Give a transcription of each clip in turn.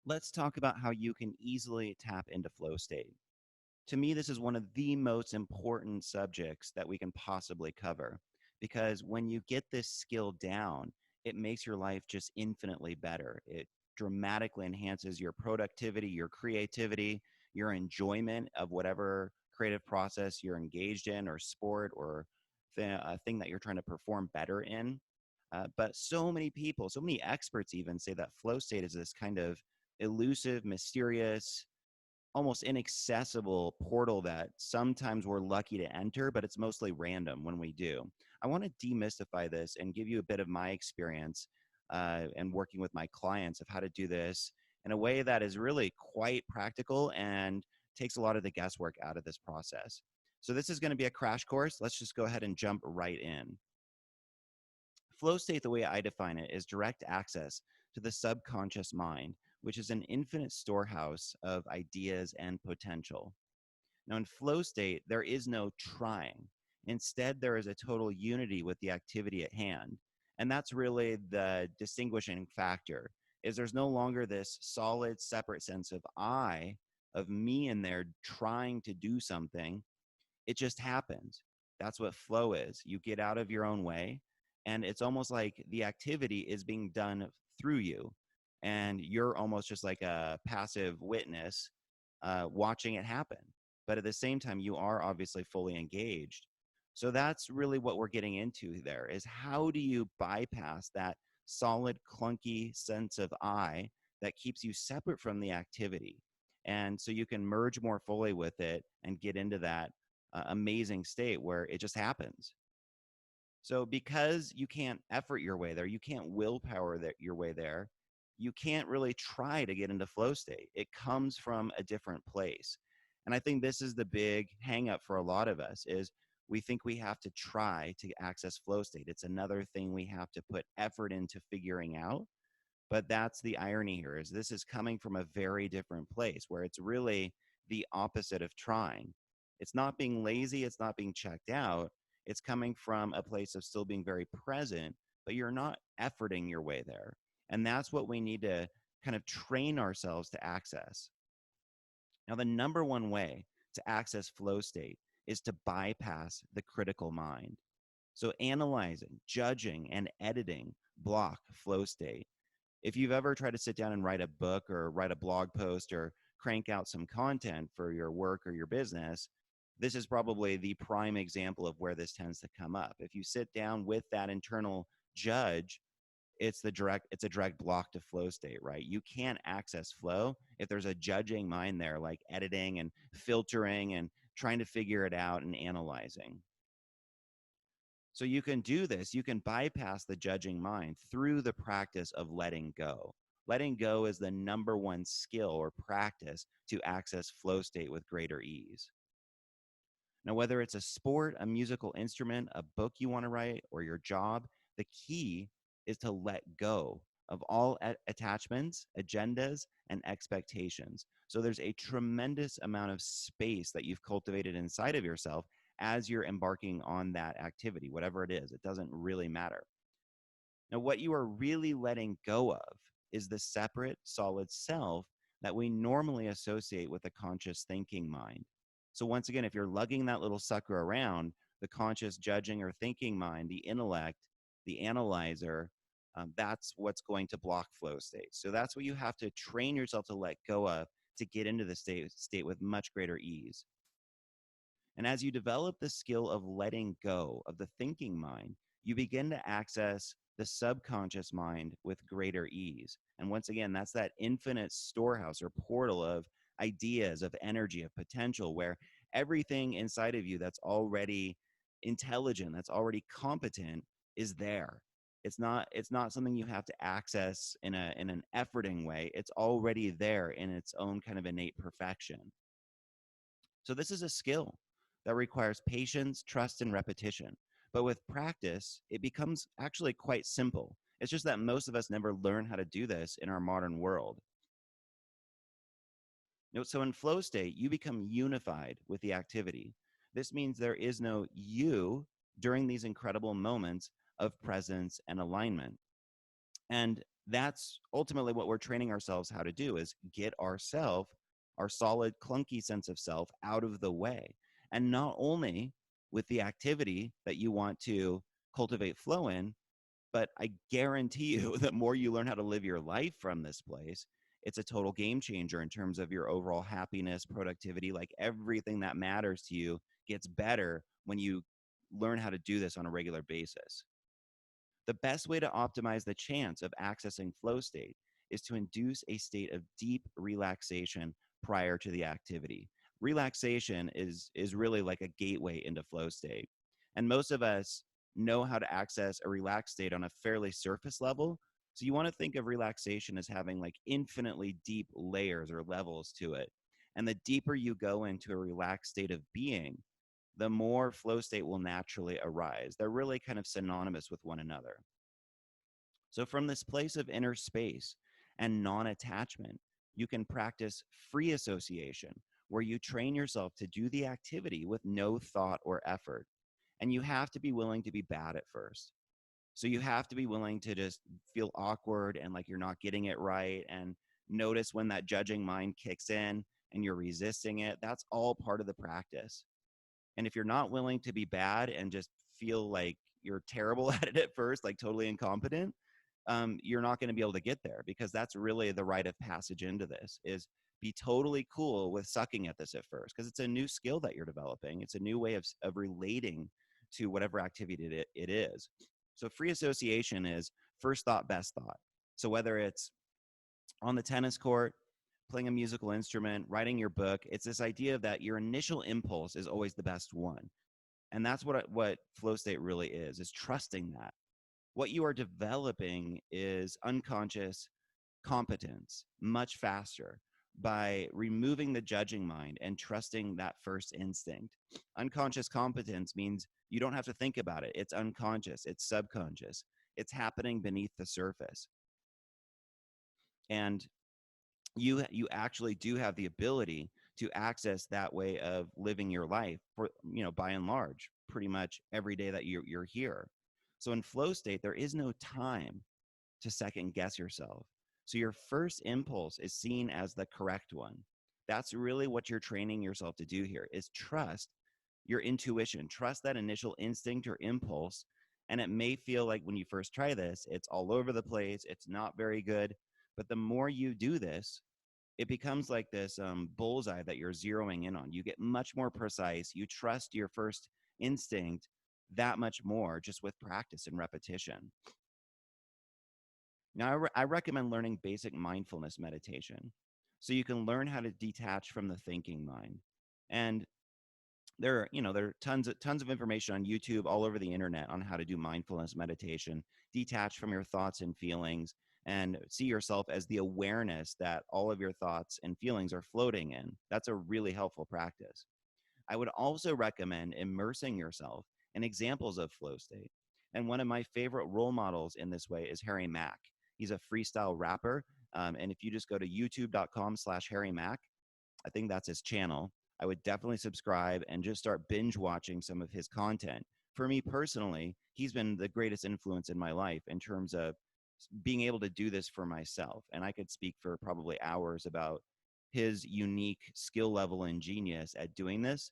let's talk about how you can easily tap into flow state. To me, this is one of the most important subjects that we can possibly cover because when you get this skill down, it makes your life just infinitely better. It dramatically enhances your productivity, your creativity, your enjoyment of whatever creative process you're engaged in, or sport, or a thing that you're trying to perform better in. But so many people, so many experts even say that flow state is this kind of elusive, mysterious, almost inaccessible portal that sometimes we're lucky to enter, but it's mostly random when we do. I want to demystify this and give you a bit of my experience and working with my clients of how to do this in a way that is really quite practical and takes a lot of the guesswork out of this process. So this is going to be a crash course. Let's just go ahead and jump right in. Flow state, the way I define it, is direct access to the subconscious mind, which is an infinite storehouse of ideas and potential. Now, in flow state, there is no trying. Instead, there is a total unity with the activity at hand. And that's really the distinguishing factor, is there's no longer this solid, separate sense of I, of me in there trying to do something. It just happens. That's what flow is. You get out of your own way, and it's almost like the activity is being done through you, and you're almost just like a passive witness watching it happen. But at the same time, you are obviously fully engaged. So that's really what we're getting into there, is how do you bypass that solid, clunky sense of I that keeps you separate from the activity? And so you can merge more fully with it and get into that amazing state where it just happens. So because you can't effort your way there, you can't willpower your way there, you can't really try to get into flow state. It comes from a different place. And I think this is the big hang up for a lot of us, is we think we have to try to access flow state. It's another thing we have to put effort into figuring out. But that's the irony here, is this is coming from a very different place where it's really the opposite of trying. It's not being lazy, it's not being checked out. It's coming from a place of still being very present, but you're not efforting your way there. And that's what we need to kind of train ourselves to access. Now, the number one way to access flow state is to bypass the critical mind. So, analyzing, judging, and editing block flow state. If you've ever tried to sit down and write a book or write a blog post or crank out some content for your work or your business, this is probably the prime example of where this tends to come up. If you sit down with that internal judge, it's a direct block to flow state, right? You can't access flow if there's a judging mind there, like editing and filtering and trying to figure it out and analyzing. So you can do this. You can bypass the judging mind through the practice of letting go. Letting go is the number one skill or practice to access flow state with greater ease. Now, whether it's a sport, a musical instrument, a book you want to write, or your job, the key is to let go of all attachments, agendas, and expectations. So there's a tremendous amount of space that you've cultivated inside of yourself as you're embarking on that activity, whatever it is. It doesn't really matter. Now, what you are really letting go of is the separate, solid self that we normally associate with a conscious thinking mind. So, once again, if you're lugging that little sucker around, the conscious judging or thinking mind, the intellect, the analyzer, that's what's going to block flow state. So, that's what you have to train yourself to let go of to get into the state with much greater ease. And as you develop the skill of letting go of the thinking mind, you begin to access the subconscious mind with greater ease. And once again, that's that infinite storehouse or portal of ideas, of energy, of potential, where everything inside of you that's already intelligent, that's already competent, is there. It's not something you have to access in an efforting way. It's already there in its own kind of innate perfection. So this is a skill that requires patience, trust, and repetition. But with practice, it becomes actually quite simple. It's just that most of us never learn how to do this in our modern world. So in flow state, you become unified with the activity. This means there is no you during these incredible moments of presence and alignment. And That's ultimately what we're training ourselves how to do, is get ourself, our solid clunky sense of self, out of the way. And not only with the activity that you want to cultivate flow in, but I guarantee you the more you learn how to live your life from this place, it's a total game changer in terms of your overall happiness, productivity. Like everything that matters to you gets better when you learn how to do this on a regular basis. The best way to optimize the chance of accessing flow state is to induce a state of deep relaxation prior to the activity. Relaxation is really like a gateway into flow state. And most of us know how to access a relaxed state on a fairly surface level. So you want to think of relaxation as having like infinitely deep layers or levels to it. And the deeper you go into a relaxed state of being, the more flow state will naturally arise. They're really kind of synonymous with one another. So, from this place of inner space and non attachment, you can practice free association, where you train yourself to do the activity with no thought or effort. And you have to be willing to be bad at first. So, you have to be willing to just feel awkward and like you're not getting it right, and notice when that judging mind kicks in and you're resisting it. That's all part of the practice. And if you're not willing to be bad and just feel like you're terrible at it at first, like totally incompetent, you're not going to be able to get there, because that's really the rite of passage into this, is be totally cool with sucking at this at first, because it's a new skill that you're developing. It's a new way of relating to whatever activity it is. So free association is first thought, best thought. So whether it's on the tennis court, playing a musical instrument, writing your book, it's this idea that your initial impulse is always the best one. And that's what flow state really is trusting that. What you are developing is unconscious competence much faster by removing the judging mind and trusting that first instinct. Unconscious competence means you don't have to think about it. It's unconscious, it's subconscious, it's happening beneath the surface. And you actually do have the ability to access that way of living your life, for by and large, pretty much every day that you're here. So in flow state, there is no time to second guess yourself. So your first impulse is seen as the correct one. That's really what you're training yourself to do here, is trust your intuition, trust that initial instinct or impulse. And it may feel like when you first try this, it's all over the place, it's not very good. But the more you do this, it becomes like this bullseye that you're zeroing in on. You get much more precise. You trust your first instinct that much more just with practice and repetition. Now, I recommend learning basic mindfulness meditation so you can learn how to detach from the thinking mind. And there are tons of information on YouTube, all over the internet, on how to do mindfulness meditation, detach from your thoughts and feelings, and see yourself as the awareness that all of your thoughts and feelings are floating in. That's a really helpful practice. I would also recommend immersing yourself in examples of flow state. And one of my favorite role models in this way is Harry Mack. He's a freestyle rapper. And if you just go to youtube.com/Harry Mack, I think that's his channel, I would definitely subscribe and just start binge watching some of his content. For me personally, he's been the greatest influence in my life in terms of being able to do this for myself. And I could speak for probably hours about his unique skill level and genius at doing this.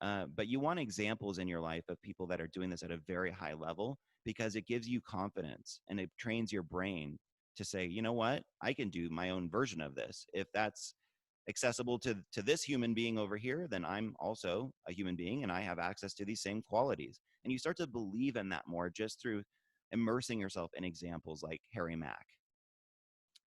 But you want examples in your life of people that are doing this at a very high level, because it gives you confidence and it trains your brain to say, you know what, I can do my own version of this. If that's accessible to this human being over here, then I'm also a human being and I have access to these same qualities. And you start to believe in that more just through immersing yourself in examples like Harry Mack.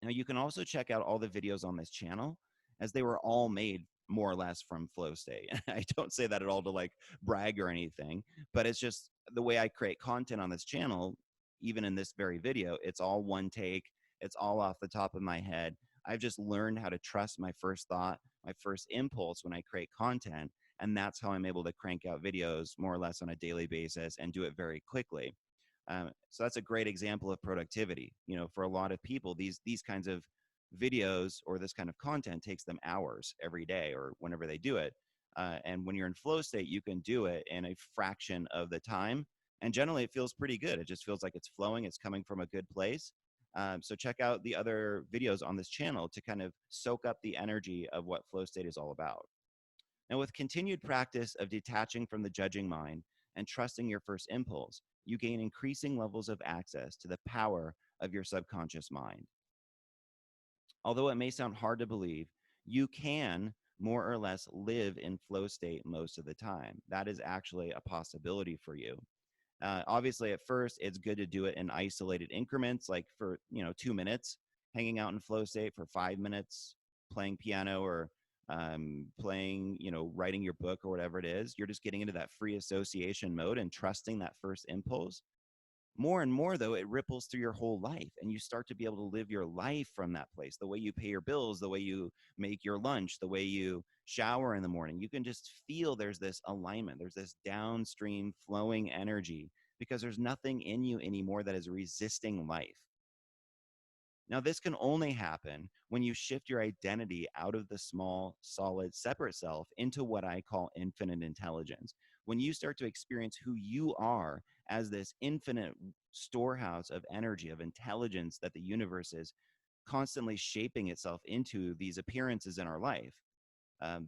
Now, you can also check out all the videos on this channel, as they were all made more or less from flow state. I don't say that at all to like brag or anything, but it's just the way I create content on this channel. Even in this very video, it's all one take, it's all off the top of my head. I've just learned how to trust my first thought, my first impulse when I create content. And that's how I'm able to crank out videos more or less on a daily basis and do it very quickly. So that's a great example of productivity. For a lot of people, these kinds of videos or this kind of content takes them hours every day or whenever they do it. And when you're in flow state, you can do it in a fraction of the time. And generally, it feels pretty good. It just feels like it's flowing. It's coming from a good place. So check out the other videos on this channel to kind of soak up the energy of what flow state is all about. Now, with continued practice of detaching from the judging mind and trusting your first impulse, you gain increasing levels of access to the power of your subconscious mind. Although it may sound hard to believe, you can more or less live in flow state most of the time. That is actually a possibility for you. Obviously, at first, it's good to do it in isolated increments, like for 2 minutes, hanging out in flow state for 5 minutes, playing piano or playing, writing your book or whatever it is. You're just getting into that free association mode and trusting that first impulse. More and more, though, it ripples through your whole life, and you start to be able to live your life from that place. The way you pay your bills, the way you make your lunch, the way you shower in the morning, you can just feel there's this alignment, there's this downstream flowing energy because there's nothing in you anymore that is resisting life. Now, this can only happen when you shift your identity out of the small, solid, separate self into what I call infinite intelligence. When you start to experience who you are as this infinite storehouse of energy, of intelligence that the universe is constantly shaping itself into these appearances in our life,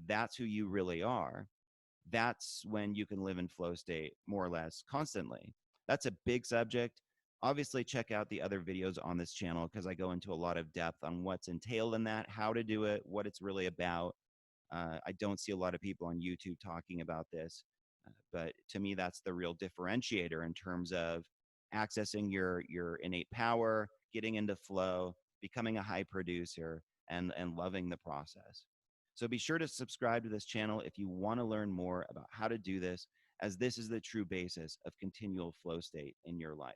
that's who you really are. That's when you can live in flow state more or less constantly. That's a big subject. Obviously, check out the other videos on this channel because I go into a lot of depth on what's entailed in that, how to do it, what it's really about. I don't see a lot of people on YouTube talking about this, but to me, that's the real differentiator in terms of accessing your innate power, getting into flow, becoming a high producer, and loving the process. So be sure to subscribe to this channel if you want to learn more about how to do this, as this is the true basis of continual flow state in your life.